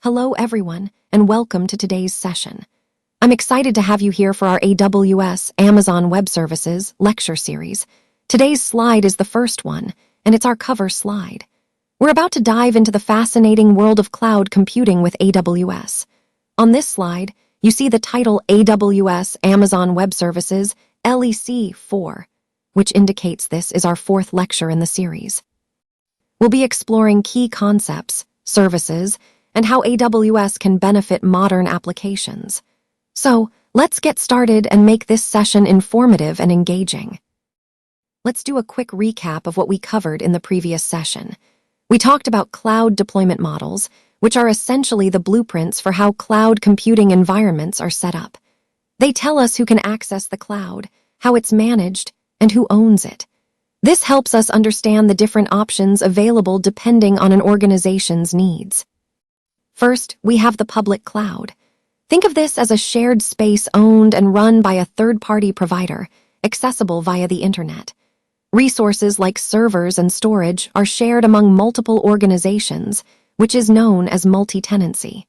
Hello everyone, and welcome to today's session. I'm excited to have you here for our AWS Amazon Web Services lecture series. Today's slide is the first one, and it's our cover slide. We're about to dive into the fascinating world of cloud computing with AWS. On this slide, you see the title AWS Amazon Web Services LEC 4, which indicates this is our fourth lecture in the series. We'll be exploring key concepts, services, and how AWS can benefit modern applications. So, let's get started and make this session informative and engaging. Let's do a quick recap of what we covered in the previous session. We talked about cloud deployment models, which are essentially the blueprints for how cloud computing environments are set up. They tell us who can access the cloud, how it's managed, and who owns it. This helps us understand the different options available depending on an organization's needs. First, we have the public cloud. Think of this as a shared space owned and run by a third-party provider, accessible via the internet. Resources like servers and storage are shared among multiple organizations, which is known as multi-tenancy.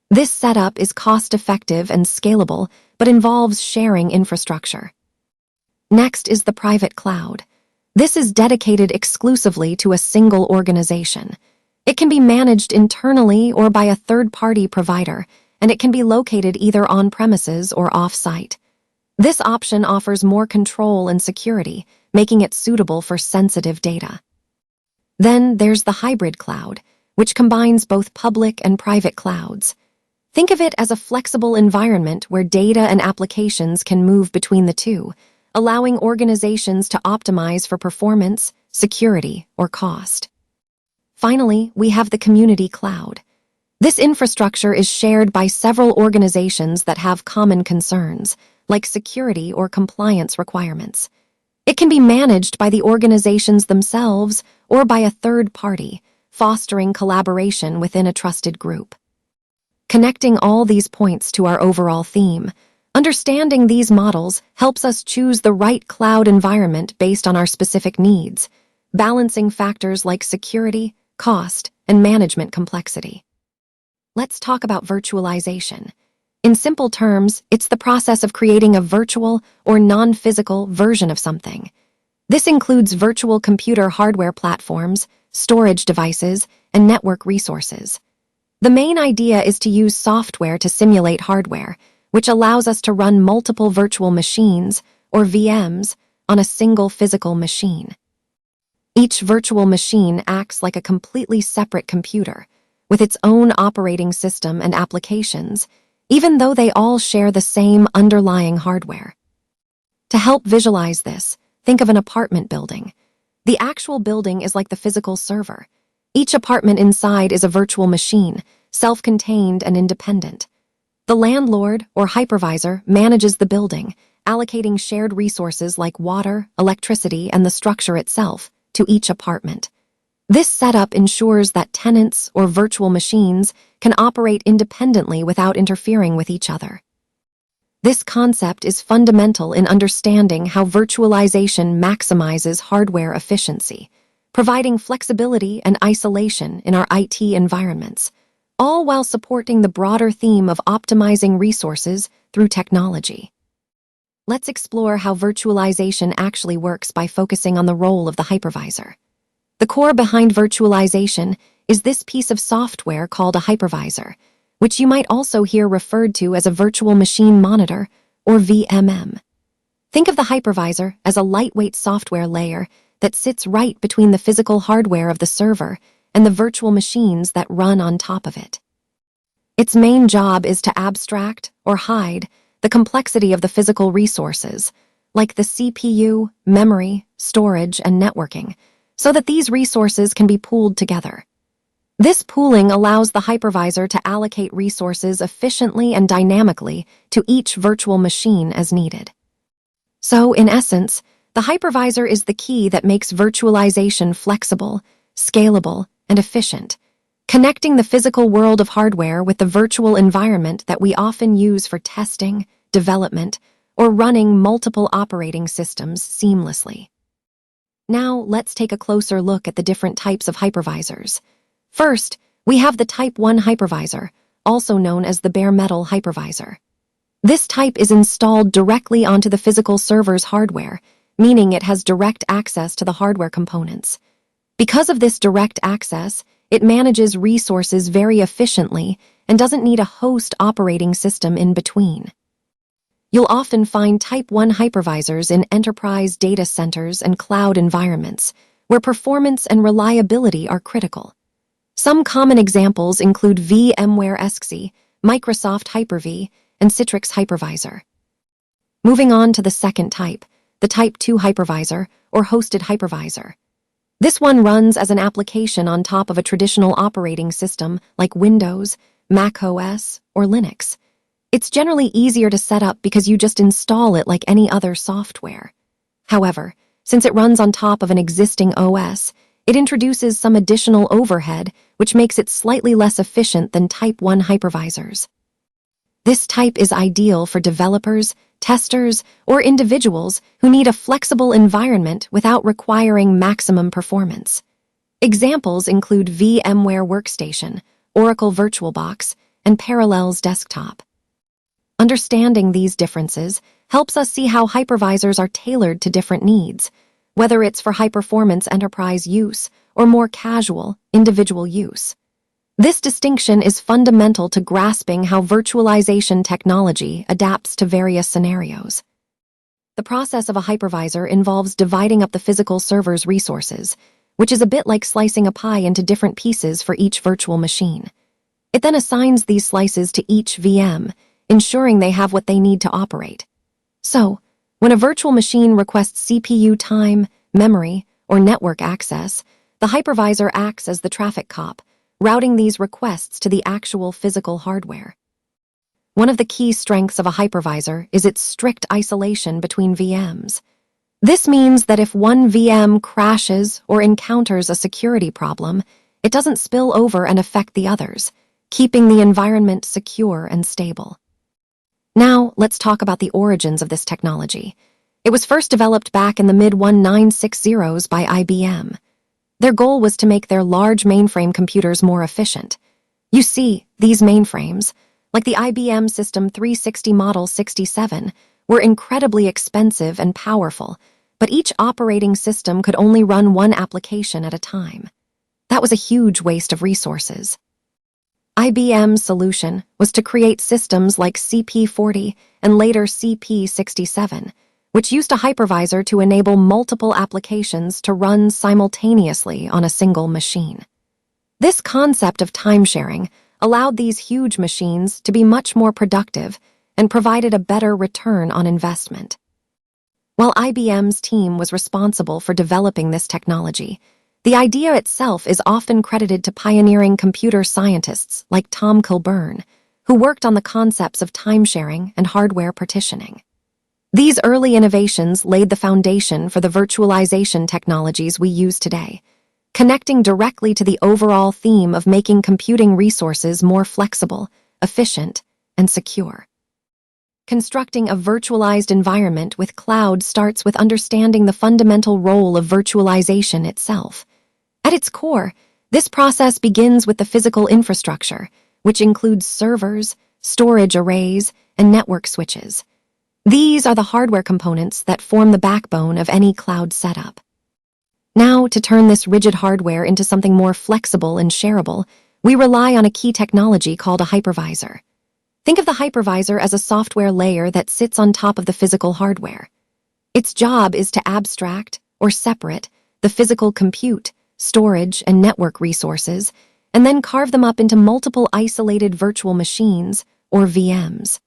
This setup is cost-effective and scalable, but involves sharing infrastructure. Next is the private cloud. This is dedicated exclusively to a single organization. It can be managed internally or by a third-party provider, and it can be located either on-premises or off-site. This option offers more control and security, making it suitable for sensitive data. Then there's the hybrid cloud, which combines both public and private clouds. Think of it as a flexible environment where data and applications can move between the two, allowing organizations to optimize for performance, security, or cost. Finally, we have the community cloud. This infrastructure is shared by several organizations that have common concerns, like security or compliance requirements. It can be managed by the organizations themselves or by a third party, fostering collaboration within a trusted group. Connecting all these points to our overall theme, understanding these models helps us choose the right cloud environment based on our specific needs, balancing factors like security, cost, and management complexity. Let's talk about virtualization. In simple terms, it's the process of creating a virtual or non-physical version of something. This includes virtual computer hardware platforms, storage devices, and network resources. The main idea is to use software to simulate hardware, which allows us to run multiple virtual machines, or VMs, on a single physical machine. Each virtual machine acts like a completely separate computer, with its own operating system and applications, even though they all share the same underlying hardware. To help visualize this, think of an apartment building. The actual building is like the physical server. Each apartment inside is a virtual machine, self-contained and independent. The landlord, or hypervisor, manages the building, allocating shared resources like water, electricity, and the structure itself to each apartment. This setup ensures that tenants or virtual machines can operate independently without interfering with each other. This concept is fundamental in understanding how virtualization maximizes hardware efficiency, providing flexibility and isolation in our IT environments, all while supporting the broader theme of optimizing resources through technology. Let's explore how virtualization actually works by focusing on the role of the hypervisor. The core behind virtualization is this piece of software called a hypervisor, which you might also hear referred to as a virtual machine monitor, or VMM. Think of the hypervisor as a lightweight software layer that sits right between the physical hardware of the server and the virtual machines that run on top of it. Its main job is to abstract, or hide, the complexity of the physical resources, like the CPU, memory, storage, and networking, so that these resources can be pooled together. This pooling allows the hypervisor to allocate resources efficiently and dynamically to each virtual machine as needed. So, in essence, the hypervisor is the key that makes virtualization flexible, scalable, and efficient, connecting the physical world of hardware with the virtual environment that we often use for testing, development, or running multiple operating systems seamlessly. Now, let's take a closer look at the different types of hypervisors. First, we have the Type 1 hypervisor, also known as the bare metal hypervisor. This type is installed directly onto the physical server's hardware, meaning it has direct access to the hardware components. Because of this direct access, it manages resources very efficiently and doesn't need a host operating system in between. You'll often find Type 1 hypervisors in enterprise data centers and cloud environments, where performance and reliability are critical. Some common examples include VMware ESXi, Microsoft Hyper-V, and Citrix hypervisor. Moving on to the second type, the Type 2 hypervisor, or hosted hypervisor. This one runs as an application on top of a traditional operating system like Windows, Mac OS, or Linux. It's generally easier to set up because you just install it like any other software. However, since it runs on top of an existing OS, it introduces some additional overhead, which makes it slightly less efficient than Type 1 hypervisors. This type is ideal for developers, testers, or individuals who need a flexible environment without requiring maximum performance. Examples include VMware Workstation, Oracle VirtualBox, and Parallels Desktop. Understanding these differences helps us see how hypervisors are tailored to different needs, whether it's for high-performance enterprise use or more casual, individual use. This distinction is fundamental to grasping how virtualization technology adapts to various scenarios. The process of a hypervisor involves dividing up the physical server's resources, which is a bit like slicing a pie into different pieces for each virtual machine. It then assigns these slices to each VM, ensuring they have what they need to operate. So, when a virtual machine requests CPU time, memory, or network access, the hypervisor acts as the traffic cop, routing these requests to the actual physical hardware. One of the key strengths of a hypervisor is its strict isolation between VMs. This means that if one VM crashes or encounters a security problem, it doesn't spill over and affect the others, keeping the environment secure and stable. Now, let's talk about the origins of this technology. It was first developed back in the mid-1960s by IBM. Their goal was to make their large mainframe computers more efficient. You see, these mainframes, like the IBM System 360 Model 67, were incredibly expensive and powerful, but each operating system could only run one application at a time. That was a huge waste of resources. IBM's solution was to create systems like CP40 and later CP67, which used a hypervisor to enable multiple applications to run simultaneously on a single machine. This concept of time-sharing allowed these huge machines to be much more productive and provided a better return on investment. While IBM's team was responsible for developing this technology, the idea itself is often credited to pioneering computer scientists like Tom Kilburn, who worked on the concepts of time-sharing and hardware partitioning. These early innovations laid the foundation for the virtualization technologies we use today, connecting directly to the overall theme of making computing resources more flexible, efficient, and secure. Constructing a virtualized environment with cloud starts with understanding the fundamental role of virtualization itself. At its core, this process begins with the physical infrastructure, which includes servers, storage arrays, and network switches. These are the hardware components that form the backbone of any cloud setup. Now, to turn this rigid hardware into something more flexible and shareable, we rely on a key technology called a hypervisor. Think of the hypervisor as a software layer that sits on top of the physical hardware. Its job is to abstract, or separate, the physical compute, storage, and network resources, and then carve them up into multiple isolated virtual machines, or VMs.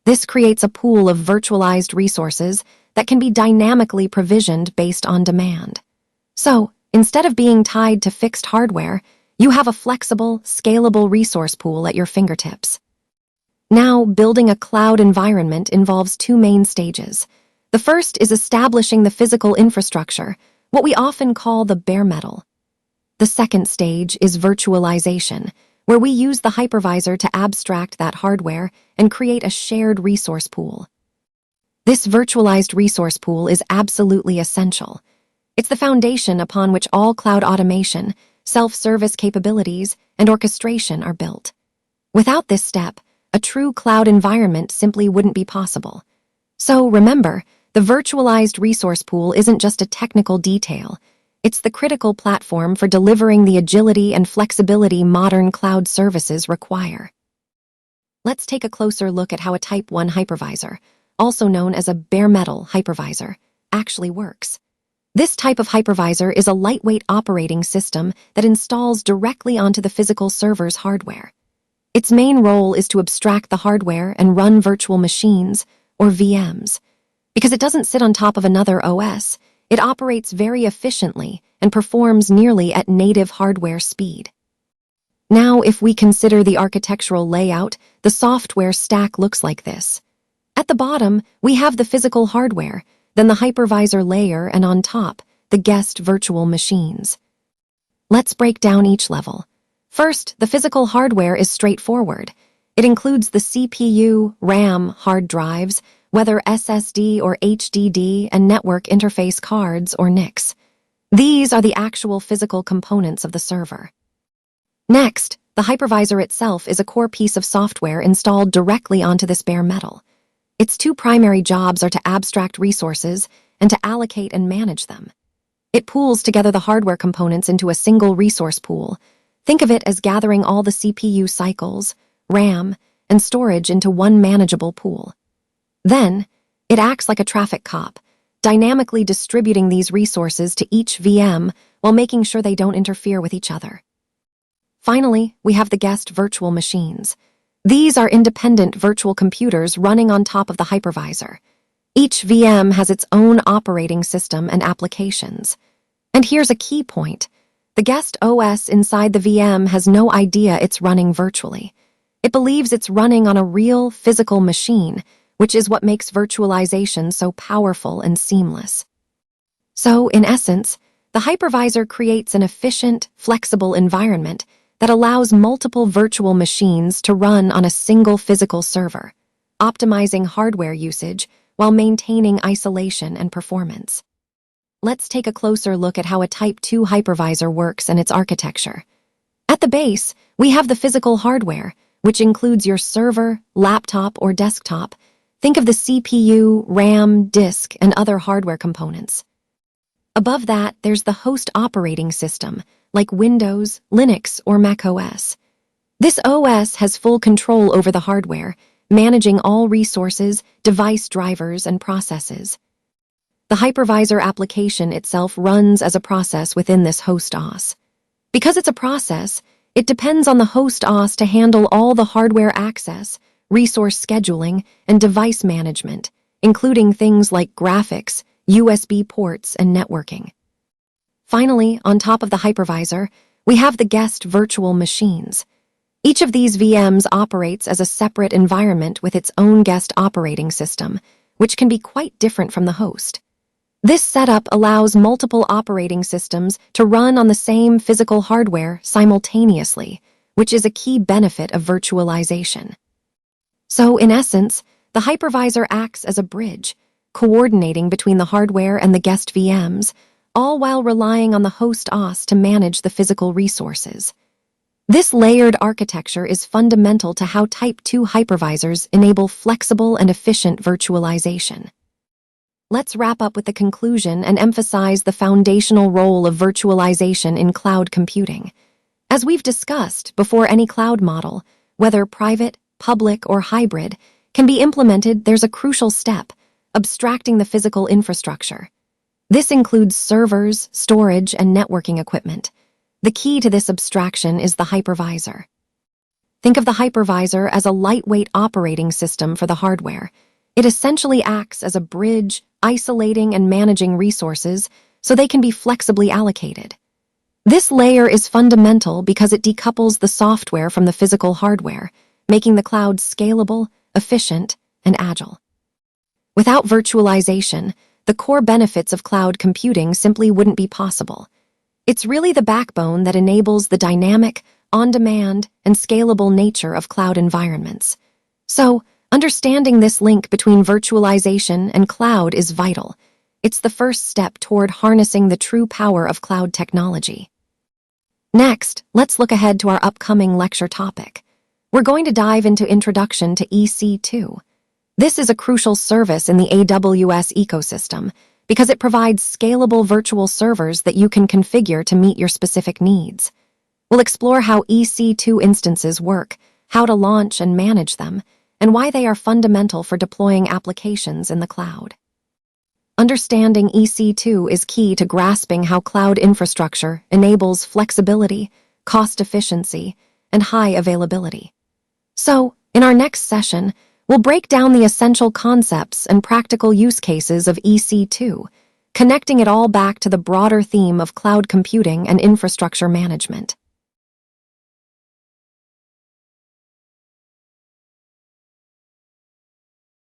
This creates a pool of virtualized resources that can be dynamically provisioned based on demand. So, instead of being tied to fixed hardware, you have a flexible, scalable resource pool at your fingertips. Now, building a cloud environment involves two main stages. The first is establishing the physical infrastructure, what we often call the bare metal. The second stage is virtualization, where we use the hypervisor to abstract that hardware and create a shared resource pool. This virtualized resource pool is absolutely essential. It's the foundation upon which all cloud automation, self-service capabilities, and orchestration are built. Without this step, a true cloud environment simply wouldn't be possible. So remember, the virtualized resource pool isn't just a technical detail. It's the critical platform for delivering the agility and flexibility modern cloud services require. Let's take a closer look at how a Type 1 hypervisor, also known as a bare metal hypervisor, actually works. This type of hypervisor is a lightweight operating system that installs directly onto the physical server's hardware. Its main role is to abstract the hardware and run virtual machines, or VMs. Because it doesn't sit on top of another OS, it operates very efficiently and performs nearly at native hardware speed. Now, if we consider the architectural layout, the software stack looks like this. At the bottom, we have the physical hardware, then the hypervisor layer, and on top, the guest virtual machines. Let's break down each level. First, the physical hardware is straightforward. It includes the CPU, RAM, hard drives, whether SSD or HDD, and network interface cards or NICs. These are the actual physical components of the server. Next, the hypervisor itself is a core piece of software installed directly onto this bare metal. Its two primary jobs are to abstract resources and to allocate and manage them. It pools together the hardware components into a single resource pool. Think of it as gathering all the CPU cycles, RAM, and storage into one manageable pool. Then, it acts like a traffic cop, dynamically distributing these resources to each VM while making sure they don't interfere with each other. Finally, we have the guest virtual machines. These are independent virtual computers running on top of the hypervisor. Each VM has its own operating system and applications. And here's a key point. The guest OS inside the VM has no idea it's running virtually. It believes it's running on a real physical machine, which is what makes virtualization so powerful and seamless. So, in essence, the hypervisor creates an efficient, flexible environment that allows multiple virtual machines to run on a single physical server, optimizing hardware usage while maintaining isolation and performance. Let's take a closer look at how a Type 2 hypervisor works and its architecture. At the base, we have the physical hardware, which includes your server, laptop, or desktop. Think of the CPU, RAM, disk, and other hardware components. Above that, there's the host operating system, like Windows, Linux, or macOS. This OS has full control over the hardware, managing all resources, device drivers, and processes. The hypervisor application itself runs as a process within this host OS. Because it's a process, it depends on the host OS to handle all the hardware access, resource scheduling, and device management, including things like graphics, USB ports, and networking. Finally, on top of the hypervisor, we have the guest virtual machines. Each of these VMs operates as a separate environment with its own guest operating system, which can be quite different from the host. This setup allows multiple operating systems to run on the same physical hardware simultaneously, which is a key benefit of virtualization. So, in essence, the hypervisor acts as a bridge, coordinating between the hardware and the guest VMs, all while relying on the host OS to manage the physical resources. This layered architecture is fundamental to how Type 2 hypervisors enable flexible and efficient virtualization. Let's wrap up with the conclusion and emphasize the foundational role of virtualization in cloud computing. As we've discussed, before any cloud model, whether private, public, or hybrid, can be implemented, there's a crucial step: abstracting the physical infrastructure. This includes servers, storage, and networking equipment. The key to this abstraction is the hypervisor. Think of the hypervisor as a lightweight operating system for the hardware. It essentially acts as a bridge, isolating and managing resources so they can be flexibly allocated. This layer is fundamental because it decouples the software from the physical hardware, making the cloud scalable, efficient, and agile. Without virtualization, the core benefits of cloud computing simply wouldn't be possible. It's really the backbone that enables the dynamic, on-demand, and scalable nature of cloud environments. So, understanding this link between virtualization and cloud is vital. It's the first step toward harnessing the true power of cloud technology. Next, let's look ahead to our upcoming lecture topic. We're going to dive into Introduction to EC2. This is a crucial service in the AWS ecosystem because it provides scalable virtual servers that you can configure to meet your specific needs. We'll explore how EC2 instances work, how to launch and manage them, and why they are fundamental for deploying applications in the cloud. Understanding EC2 is key to grasping how cloud infrastructure enables flexibility, cost efficiency, and high availability. So, in our next session, we'll break down the essential concepts and practical use cases of EC2, connecting it all back to the broader theme of cloud computing and infrastructure management.